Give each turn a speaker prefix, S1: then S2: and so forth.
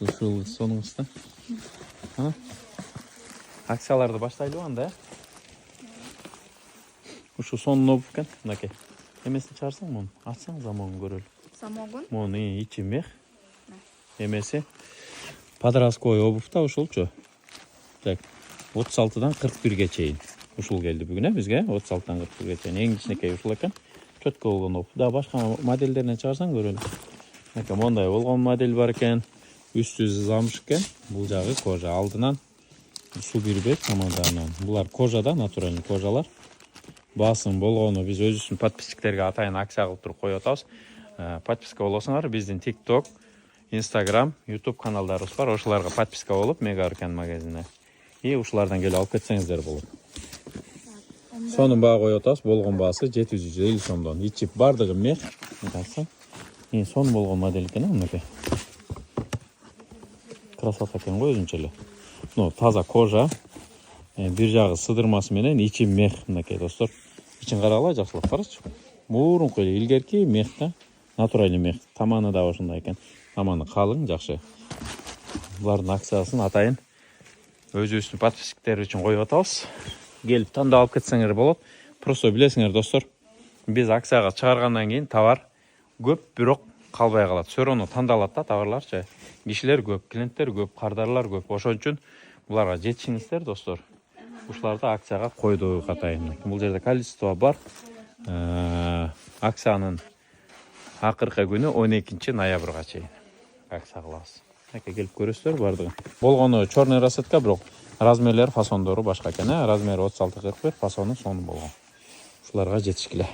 S1: Ушул сонуңузда. Акцияларды баштайлы анда. Ушу сонун болуп экен, мынакей. Эмесин чыгарсаң муну, ачсаң замогун көрөлү.
S2: Самогон?
S1: Муну ичи мех. Эмеси подразковый обувь ушулчу. Так, 36-дан 41-ге чейин. Ушул келди бүгүн, бизге 36-дан 41-ге чейин. Эң кичинекей ушул экен. Чөткө болгон обувь. Да башка модельдеринен чыгарсаң көрөлү. Мынакей мондай болгон модель бар экен. Үстү замш экен. Бул жагы кожа. Алдынан Субирбек команданын. Булар кожада, натуральный кожалар. Басым болгону биз өзүбүздүн подписчиктерге атайын акция кылып туруп коюп атабыз. Подписка болосуңар, биздин TikTok, Instagram, YouTube каналдарыбыз бар. Ошолорго подписка болуп, Мега Аркен магазинине. И ушулардан келип алып кетсеңиздер болот. Сонун баа коюп атабыз. Болгон баасы 750 сомдон. Ичи бардыгы мех. Мынтасы. Сонун болгон модель экен, мынакей. Красота экен го өзүнчө эле. Ну, таза кожа. Бир жагы сыдырмасы менен ичи мех, мынакей достор. Ичин карагыла жакшылап карачы. Мурунку эле илгерки мех да, натуральный мех. Таманы да ошондой экен. Таманы калың, жакшы. Булардын акциясын атайын өзүбүздүн подписчиктер үчүн коюп атабыз. Келип тандап алып кетсеңер болот. Просто билесиңер достор, биз акцияга чыгаргандан кийин товар көп, бирок калбай калат. Все равно тандалат да товарларчы. Кишилер көп, клиенттер көп, кардарлар көп. Ошон үчүн буларга жетишиңиздер достор. Ушуларды акцияга койдук атайын. Бул жерде количество бар. Акциянын акыркы күнү 12 ноябрга чейин акция кылабыз. Келип көрөсүздөр бардыгы. Болгону черный рассетка, бирок размерлер, фасондору башка экен. Размери 36-41, фасону сонун болгон. Ушуларга жетишкиле.